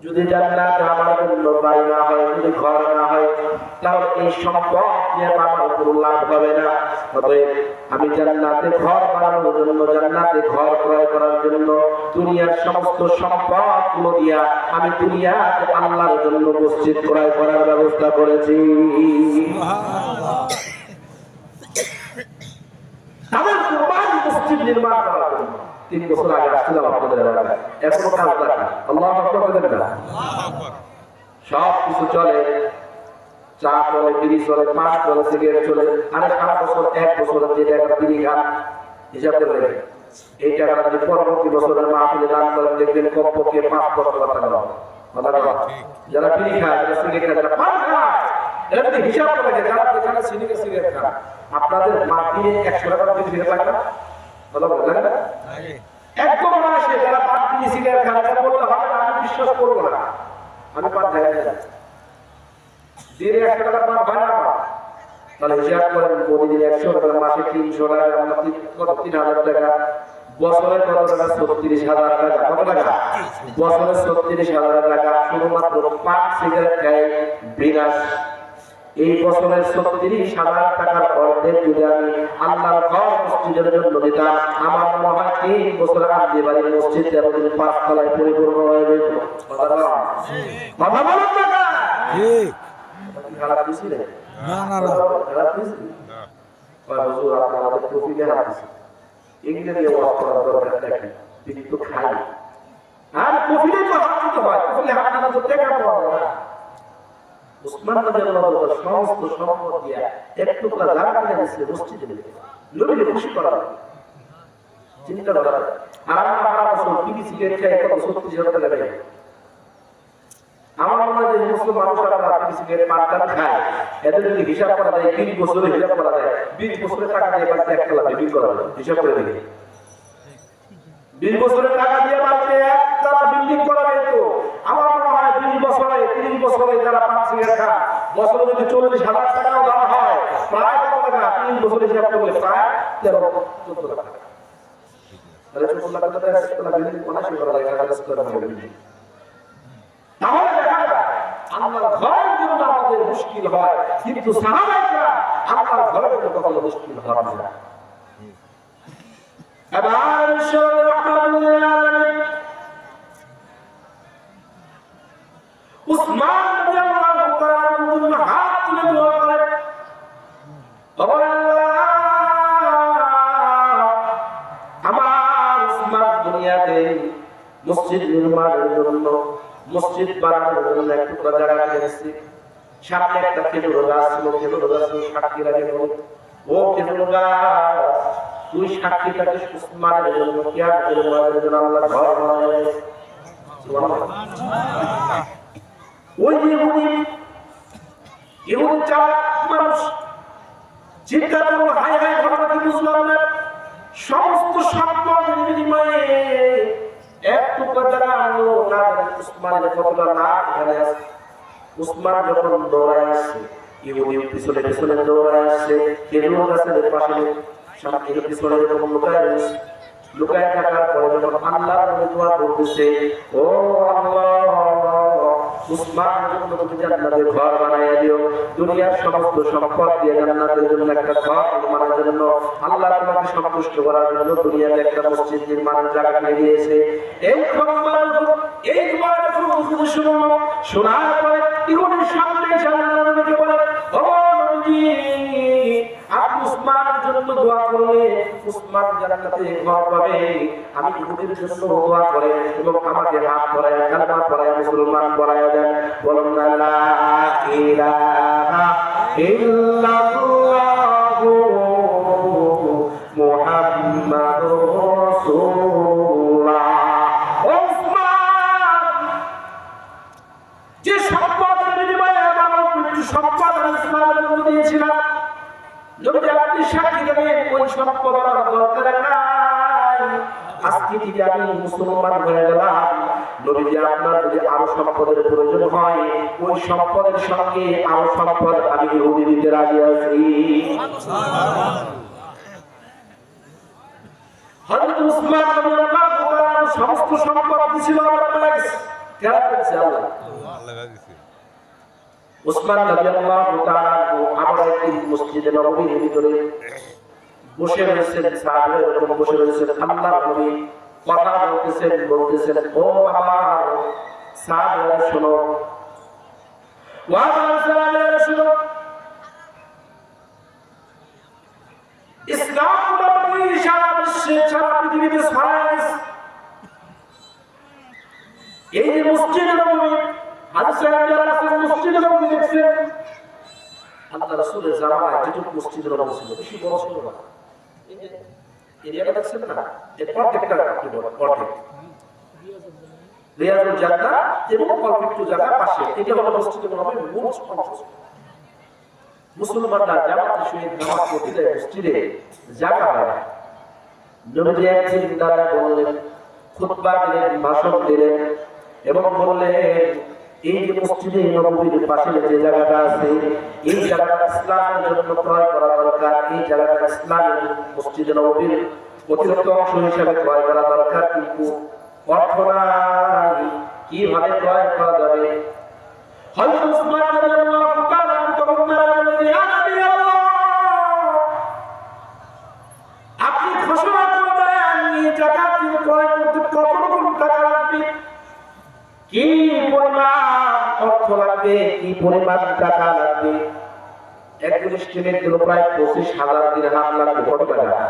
যদি জান্নাতে আমার জন্য বাড়ি না হয়, যদি ঘর না হয়, তাহলে এই সম্পদ নিয়ে আমার কোনো লাভ হবে না। অতএব আমি জান্নাতে ঘর বানানোর জন্য, জান্নাতে ঘর ক্রয় করার জন্য দুনিয়ার সমস্ত সম্পদগুলো দিয়া আমি দুনিয়াতে আল্লাহর জন্য মসজিদ ক্রয় করার ব্যবস্থা করেছি। আমার কুরবানি মসজিদ নির্মাণ করার জন্য 3 বছর আগে আসছিলাম আপনাদের এলাকায়, এখনো কাজ বাকি। আল্লাহু আকবার বলেন না? সব কিছু চলে, চা চলে, বিড়ি চলে, পান চলে, সিগারেট চলে। আরে সারা বছর 1 বছরের যে টাকা বিড়ি খান হিসাব করে এই টাকাটা যদি পরবর্তী বছরের মাহফিলে দান করেন, দেখবেন কমপক্ষে 5-10 টাকা দেওয়া। যারা বিড়ি খায়, যারা সিগারেট খায়, যারা পান খায়, এরা যদি হিসাব করে যারা এখানে সিগারেট খায়, আপনাদের মাটিয়ে 100 টাকা বিড়ি ফিরে পায় না? কথা বলেন না? একদম আসে যারা পান বিড়ি সিগারেট খায়, তারা বলতে হবে না, আমি বিশ্বাস করবো না, আমি পান খাই না। দিনে 100 টাকা পান হয় না, তাহলে হিসাব করেন প্রতিদিন 100 টাকা, মাসে 300 টাকা, কত 3000 টাকা, বছরে কত টাকা? 36,000 টাকা। কত টাকা? বছরে 36,000 টাকা শুধুমাত্র পান সিগারেট খায় বিনাশ। এই বছরের 36,000 টাকার অর্ধেক যদি আমি আল্লাহর ঘর মসজিদের জন্য দিতাম, আমার মনে হয় 3 বছর আগে বাড়ির মসজিদ এতদিন 5 তলায় পরিপূর্ণ হয়ে যেত। কথা বলেন না? ঠিক। খারাপ কিছু নেই। না না না, খারাপ কিছু না। হুজুর আপনাদের প্রফিলে হাদিস এগুলো নিয়ে ওয়াজ করার দরকার নেই, কিন্তু খাই আর প্রফিলে তো হাত দিতে হয়, প্রফিলে হাত না দিতে টাকা পাওয়া যায় না। উসমান রাদিয়াল্লাহু আনহু সমস্ত সম্পদ দিয়া একটু করে জায়গা কিনে দিয়েছে মসজিদে, নবীকে খুশি করার জন্য। চিন্তা করা, আর আমরা সারা বছর বিড়ি সিগারেট খাই, কত 36,000 টাকা দেয়। আমার মনে হয় যে মুসলিম মানুষরা বিড়ি সিগারেট পান খায়, এদের যদি হিসাব করা যায়, 20 বছরে হিসাব করা যায়, 20 বছরের টাকা দিয়ে বাড়িতে একতলা বিল্ডিং করা যায়। হিসাব করে দেখি, 20 বছরের টাকা দিয়ে বাড়িতে একতলা বিল্ডিং করা যায়। তো আমার মনে হয় 20 বছরে 30 বছরে যারা পান সিগারেট খায়, বছরে যদি 40,000 টাকাও দেওয়া হয়, প্রায় কত টাকা? 3 বছরে হিসাব করলে প্রায় 13-14 লাখ টাকা। তাহলে 14 লাখ টাকা একতলা বিল্ডিং অনায়াসে করা যায়, বিল্ডিং। তাহলে দেখা যায় আল্লাহর ঘরের জন্য আমাদের মুশকিল হয়, কিন্তু সাহাবায়েরা আল্লাহর ঘরের জন্য কখনো মুশকিল হয় না। এবার ঈশ্বর রাহমাতুল আলামিন উসমান রাদিয়াল্লাহু তাআলা হাত তুলে দোয়া করে, আমার উসমান দুনিয়াতে মসজিদ নির্মাণের জন্য, মসজিদ বানানোর জন্য একটু জায়গা কিনেছি। সামনে একটা খেজুর গাছ ছিল, খেজুর গাছ সাক্ষী রাখে, ও খেজুর গাছ তুই সাক্ষীটাকে উসমানের জন্য কিয়ামতের ময়দানে আল্লাহ ঘর বানায়। ওই ইহুদি চালাক মানুষ চিন্তা করলো, হায় হায় ঘটনা কি বুঝলাম না, সমস্ত সম্পদের বিনিময়ে একটু কথা আনলো না, উসমানের কতটা লাভ এখানে আছে। উসমান যখন দৌড়ায় আসছে, ইহুদি পিছনে পিছনে দৌড়ায় আসছে, খেজুর গাছের পাশে সামনে পিছনে যখন লুকায় রয়েছে, লুকায় থাকার পরে যখন আল্লাহর নামে দোয়া করতেছে, ও আল্লাহ উসমানের জন্য তুমি জান্নাতের ঘর বানাইয়া দিও, দুনিয়ার সমস্ত সম্পদ দিয়ে জান্নাতের জন্য একটা ঘর নির্মাণের জন্য, আল্লাহ তোমাকে সন্তুষ্ট করার জন্য দুনিয়াতে একটা মসজিদ নির্মাণের জায়গা কিনে দিয়েছে। এই এই দোয়া যখন শুনলো, শোনার পরে ইহুদির সামনে জান্নাতের নবীকে বলে, ও নবী আপনি উসমানের জন্য দোয়া করলে উসমান জান্নাতে ঘর পাবে। আমি ইহুদির জন্য দোয়া করে এবং আমাকে হাত ধরায় কালেমা পড়ায় মুসলমান বানায় দেন। বলুন না লা ইলাহা ইল্লাল্লাহু মুহাম্মাদুর রাসূলুল্লাহ। উসমান যে সম্পদের বিনিময়ে আমার কিছু সম্পদ উসমানের জন্য দিয়েছিলাম, যদি আপনি সাক্ষী দেবেন ওই সম্পদ আমার দরকার নাই, আজকে থেকে আমি মুসলমান হয়ে গেলাম। নবীজি আপনার যদি আরো সম্পদের প্রয়োজন হয়, ওই সম্পদের সঙ্গে আরো সম্পদ আমি ইহুদি দিতে রাজি আছি। হযরত উসমান রাদিয়াল্লাহু তাআলা সমস্ত সম্পদ ছিল আমার কাছে, কেন করেছে আল্লাহ? উসমান রাদিয়াল্লাহু তাআলা আমরা এই মসজিদে নববীর ভিতরে বসে রয়েছেন, সাহাবায়ে এরকম বসে রয়েছেন, আল্লাহর নবী কথা বলতেছেন, ও আমার সাহাবারা শোনো, ও আমার সাহাবারা শোনো, ইসলাম নবী সারা বিশ্বে, সারা পৃথিবীতে ছড়াইছে। এই যে মসজিদে নববী, হাদিসে যারা আছেন মসজিদে নববী দেখছেন, আল্লাহ রাসূলের জামানায় যেটুকু মসজিদে নববী ছিল বেশি বড় ছিল না। এই যে এরিয়াটা দেখছেন না, এই প্রত্যেকটা কি বলে অর্ধেক রিয়াজুল জান্নাহ এবং অল্প জায়গা পাশে, এটা হলো মসজিদে নববীর মূল অংশ। মুসলমানরা জামাতের সহিত নামাজ পড়তে যায় মসজিদে, জায়গা হয় না। নবী একদিন দাঁড়ায় বললেন, খুতবা দিলেন, ভাষণ দিলেন এবং বললেন, এই যে মসজিদে নববীর পাশে যে জায়গাটা আছে, এই জায়গাটা ইসলামের জন্য ক্রয় করা দরকার। এই জায়গাটা ইসলামের মসজিদে নববীর অতিরিক্ত অংশ হিসেবে ক্রয় করা দরকার, কিন্তু অর্থ নাই, কিভাবে ক্রয় করা যাবে? হযরত উসমান রাদিয়াল্লাহু তাআলা তখন বললেন, ইয়া নবী আল্লাহ, আপনি ঘোষণা করে দেন এই জায়গা ক্রয় করতে কত রকম টাকা লাগবে, কি পরিমাণ অর্থ লাগবে, কি পরিমাণ টাকা লাগবে? একজন স্টুডেন্ট গুলো প্রায় 25,000 দিরহাম লাগবে। কত টাকা?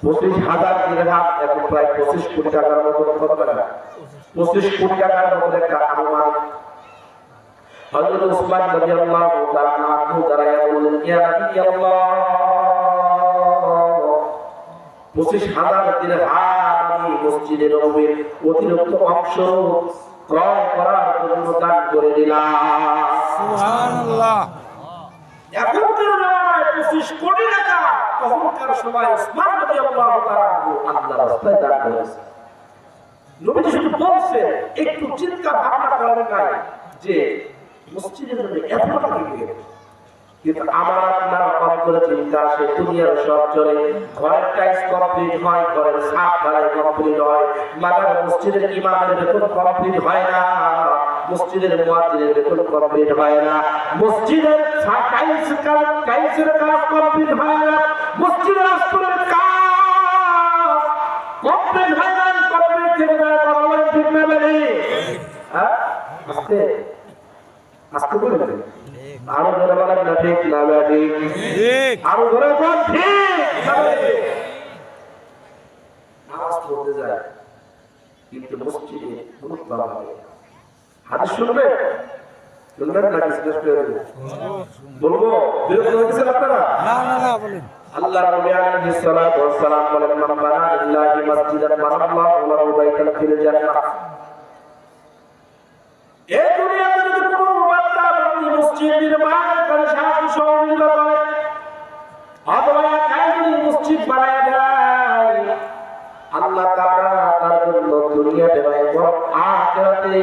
25,000 দিরহাম, এখন প্রায় 25 কোটি টাকার মতো। কত টাকা? 25 কোটি টাকার মতো একটা আনুমান। হযরত উসমান রাদিয়াল্লাহু তাআলা আনহু দাঁড়ায় বললেন, ইয়া নবী আল্লাহ, 25,000 দিরহাম আমি মসজিদে নববীর অতিরিক্ত অংশ ক্রয় করার জন্য দান করে দিলাম। সুবহানাল্লাহ। এখনকার জামানায় 25 কোটি টাকা, তখনকার সময় উসমান রাদিয়াল্লাহু তাআলা আল্লাহর রাস্তায় দান করেছে। নবীজি শুধু বলছে, একটু চিন্তা ভাবনা করেন নাই যে মসজিদের জন্য এত টাকা দিবে। কিন্তু আমার আপনার অন্তরে চিন্তা আসে, দুনিয়ার সব চলে, ঘরের টাইলস কমপ্লিট হয়, ঘরের ছাদ ঢালাই কমপ্লিট হয়, মাদার মসজিদের ইমামের বেতন কমপ্লিট হয় না, মসজিদের মুয়াজ্জিনের বেতন কমপ্লিট হয় না, মসজিদের টাইলসের কাজ কমপ্লিট হয় না, মসজিদের আস্তরের কাজ কমপ্লিট হয় না, কমপ্লিট থেকে যায় আল্লাহ ঠিক না বলে। হ্যাঁ, আস্তে আস্তে বলে দেন, আরো ধরে বলেন না ঠিক না ঠিক, আরো ধরে বলেন ঠিক না ঠিক। নামাজ পড়তে যায় কিন্তু মসজিদে গুরুত্ব পাবে। হাদিস শুনবে, শুনবেন না? ডিসকাস করে বলবো, বিরক্ত হয়েছেন আপনারা? না না না, বলেন। আল্লাহ নবী আলাইহিস সালাতু ওয়াস সালাম বলেন, মান বানা লিল্লাহি মাসজিদান বানাল্লাহু লাহু বাইতান ফিল জান্নাহ। এই দুনিয়াতে যদি কোনো বান্দা মসজিদ নির্মাণ করে, সাহায্য সহযোগিতা করে, অথবা কাইনি মসজিদ বানায় দেয়, আল্লাহ তাআলা তার জন্য দুনিয়াতে এবং আখিরাতে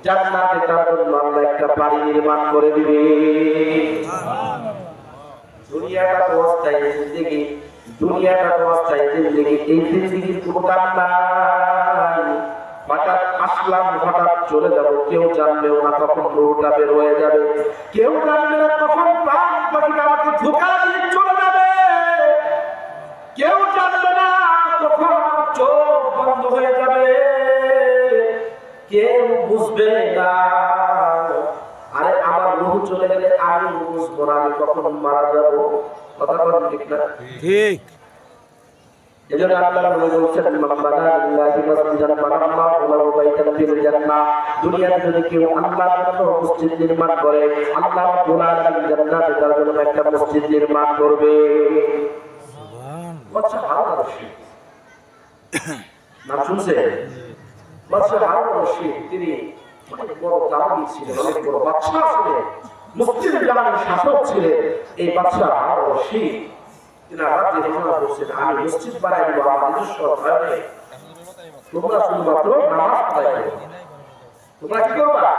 জান্নাতে তার জন্য আল্লাহ একটা বাড়ি নির্মাণ করে দিবে। দুনিয়াটা তো অস্থায়ী জিন্দেগি, দুনিয়াটা তো অস্থায়ী জিন্দেগি, এই জিন্দেগির কোনো দাম নাই। হঠাৎ আসলাম, হঠাৎ চলে যাব, কেউ জানবেও না কখন রূহটা বের হয়ে যাবে, কেউ জানবে না কখন প্রাণ পাখিটা আমাকে ধোঁকা দিয়ে চলে যাবে, কেউ জানবে না কখন চোখ বন্ধ হয়ে যাবে, কেউ বুঝবে না। আরে আমার রূহ চলে গেলে আমি বুঝবো না আমি কখন মারা যাব। কথা বলেন ঠিক না? ঠিক। এজন্য আল্লাহ নবী বলেছেন, মান বানা লিল্লাহি মাসজিদান বানাল্লাহু লাহু বাইতান ফিল জান্নাহ। দুনিয়াতে যদি কেউ আল্লাহর জন্য মসজিদ নির্মাণ করে, আল্লাহ রাব্বুল আলামিন জান্নাতে তার জন্য একটা মসজিদ নির্মাণ করবে। সুবহানাল্লাহ। বাদশা হারুন রশিদ নাম শুনছে? বাদশা হারুন রশিদ তিনি অনেক বড় দাবি ছিলেন, অনেক বড় বাদশা ছিলেন, মসজিদের জামানের শাসক ছিলেন। এই বাদশা হারুন রশিদ তিনি রাতে ঘোষণা করছেন, আমি মসজিদ বানাই দেব আমার নিজস্ব ঘরে, তোমরা শুধুমাত্র নামাজ আদায় করবে। তোমরা কি করবা?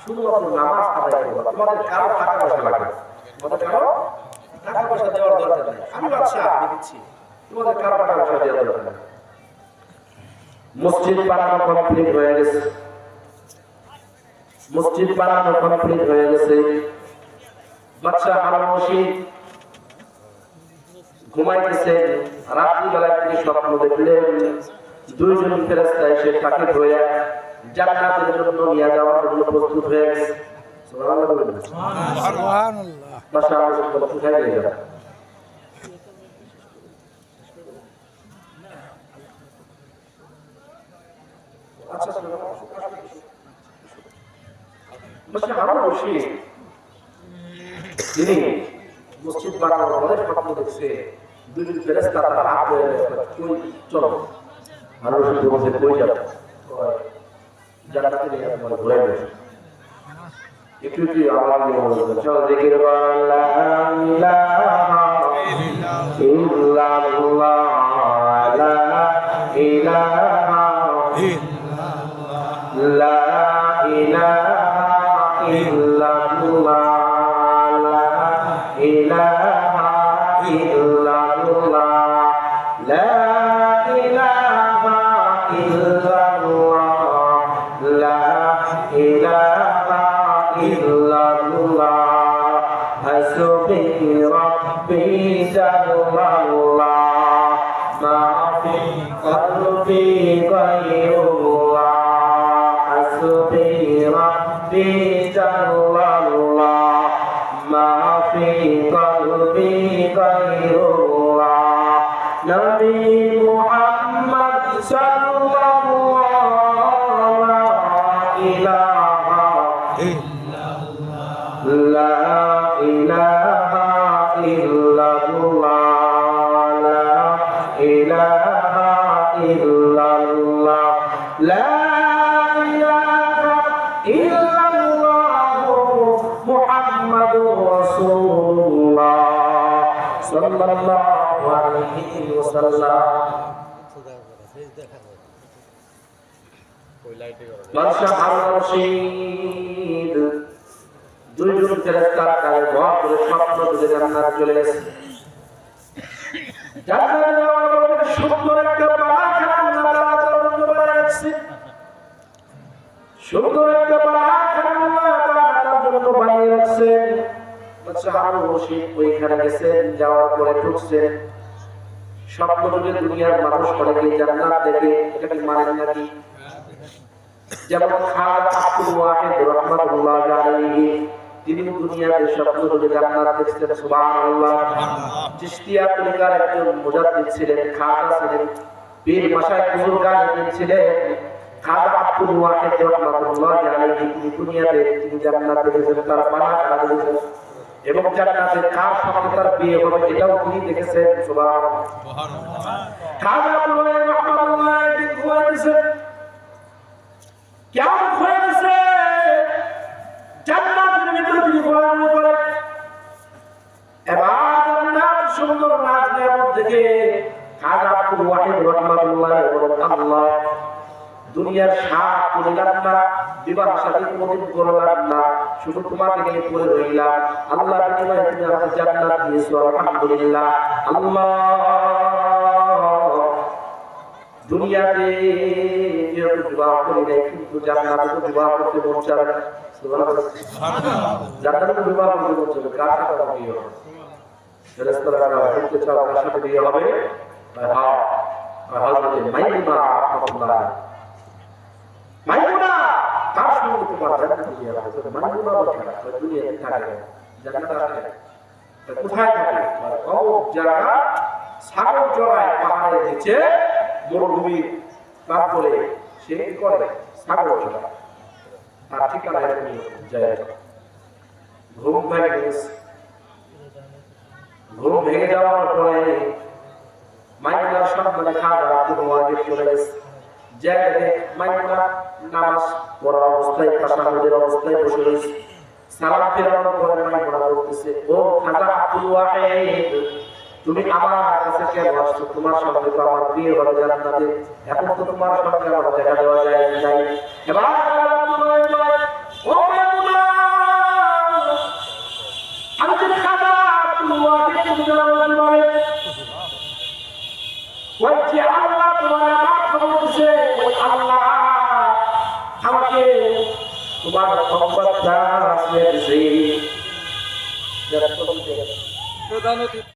শুধুমাত্র নামাজ আদায় করবা, তোমাদের কারো টাকা পয়সা লাগবে, তোমাদের কারো টাকা পয়সা দেওয়ার দরকার নেই, আমি বাদশা আমি দিচ্ছি, তোমাদের কারো টাকা পয়সা দেওয়ার দরকার নেই। মসজিদ বানানো কমপ্লিট হয়ে গেছে। মসজিদ বানানো কমপ্লিট হয়ে গেছে। বাদশাহ হারুন রশিদ ঘুমাইতেছেন, রাত্রিবেলা তিনি স্বপ্ন দেখলেন দুইজন ফেরেশতা এসে তাকে ধরে জান্নাতের জন্য নিয়ে যাওয়ার জন্য প্রস্তুত হয়ে গেছে। সুবহানাল্লাহ বলবেন। সুবহানাল্লাহ। বাদশাহ হারুন রশিদ কোথায় গেলেন? আচ্ছা বাদশাহ হারুন রশিদ তিনি মসজিদ বানানোর অনেক স্বপ্ন দেখছে। দুইজন ফেরেশতা তার হাত ধরে কই চলো। হারুন রশিদ বলছে কই যাব? জান্নাতে নিয়ে আমরা ঘুরে আসি। একটু একটু আওয়াজ দিয়ে বলবেন, চলো জিকির করো লা ইলাহা ইল্লাল্লাহ লা ইলাহা ইল্লাল্লাহ লা ইলাহা ইল্লাল্লাহ লা ইলাহা ইল্লাল্লাহ লা ইলাহা ইল্লাল্লাহ লা ইলাহা ইল্লাল্লাহ হাসবি রাব্বি জাল্লাল্লাহ মা ফি কলবি গায়রুল্লাহ হাসবি রাব্বি জাল্লাল্লাহ মা ফি কলবি গায়রুল্লাহ নবী মুহাম্মদ সাল্লাল্লাহু লা ইলাহা লা ইলাহা ইল্লাল্লাহ লা ইলাহা ইল্লাল্লাহ লা ইলাহা ইল্লাল্লাহ মুহাম্মাদুর রাসূলুল্লাহ সাল্লাল্লাহু আলাইহি ওয়াসাল্লাম। বাদশাহ হারুন রশিদ দুইজন ফেরেশতার কাছে ভর করে স্বপ্ন দেখে জান্নাত চলে গেছে। জান্নাতে যাওয়ার পরে সুন্দর একটা বাগান আল্লাহ তাআলা জন্য বানিয়েছে। সুন্দর একটা বাগান আল্লাহ তাআলা জন্য বানিয়েছেন। বাদশাহ হারুন রশিদ ওইখানে গেছেন, যাওয়ার পরে ঢুকছেন। স্বপ্ন দেখে দুনিয়ার মানুষ অনেকে জান্নাত দেখে, এটা কি মানে নাকি? যেমন খাজা আব্দুল ওয়াহিদ রাহমাতুল্লাহ আলাইহি তিনি দুনিয়াতে স্বপ্ন দেখে জান্নাত দেখছেন। সুবহানাল্লাহ। চিশতিয়া তরিকার একজন মুজাদ্দিদ ছিলেন, খাজা ছিলেন, পীর মাশায়েখ বুজুর্গান ছিলেন। খাজা আব্দুল ওয়াহিদ রাহমাতুল্লাহ আলাইহি তিনি দুনিয়াতে তিনি জান্নাত দেখেছেন, তার বানা খানা দেখেছেন এবং জান্নাতে কার সঙ্গে তার বিয়ে হবে এটাও তিনি দেখেছেন। সুবহানাল্লাহ। খাজা আব্দুল ওয়াহিদ রাহমাতুল্লাহ আলাইহি ঘুমাইতেছেন, কেমন হয়ে গেছে জান্নাতের ভিতরে তিনি ঘোরাঘুরি করে। এবার জান্নাত সুন্দর নাচ নিয়ামত দেখে খাজা আব্দুল ওয়াহিদ রাহমাতুল্লাহ বলেন, আল্লাহ দুনিয়ার সাত করলাম না, বিবাহ শাদী কোনদিন করলাম না, শুধু তোমাকে নিয়ে পড়ে রইলাম। আল্লাহ বিনিময়ে তুমি আমাকে জান্নাত দিয়েছো, আলহামদুলিল্লাহ। আল্লাহ দুনিয়াতে যেহেতু বিবাহ করি নাই, কিন্তু জান্নাতে তো বিবাহ করতে মন চায় না। সুবহানাল্লাহ। জান্নাতে তো বিবাহ করতে মন চায়, কার সাথে বিয়ে হবে? ফেরেশতারা বলতে চাও কার সাথে বিয়ে হবে? হ্যাঁ, হযরত মাইমুনা রাহমাতুল্লাহ। মাইমুনা তার সঙ্গে তোমার জান্নাতে বিয়ে হবে। মাইমুনা বলেন দুনিয়াতে থাকে, জান্নাতে আসে না। কোথায় থাকে? অমুক জায়গা সাগর জড়ায় পাহাড়ের নিচে মরুভূমি তারপরে সে কি করে সাগর জড়ায়, তার ঠিকানা এরকম জায়গা। ঘুম ভেঙে গেছে, ঘুম ভেঙে যাওয়ার পরে মাইমুনার সন্তান খাজা আব্দুল ওয়াহিদ চলে গেছে। জায়গাতে মাইমুনা নামাজ পড়ার অবস্থায় তাশাহুদের অবস্থায় বসে রয়েছে। সালাম ফেরানোর পরে মাইমুনা বলতেছে, ও খাজা আব্দুল ওয়াহিদ তুমি আমার কাছে কেন আসছো? তোমার সঙ্গে তো আমার বিয়ে হবে জান্নাতে, এখন তো তোমার সঙ্গে আমার দেখা দেওয়া যায় নাই। এবার ও মাইমুনা আমি যে খাজা আব্দুল ওয়াহিদ তুমি জান্নাতে পাবে, ওই যে আল্লাহ তোমার মাফ করে দিয়েছে, ওই আল্লাহ আমাকে মুসলমান মোহাম্মদ ট্রান্সলেট প্রধান অতিথি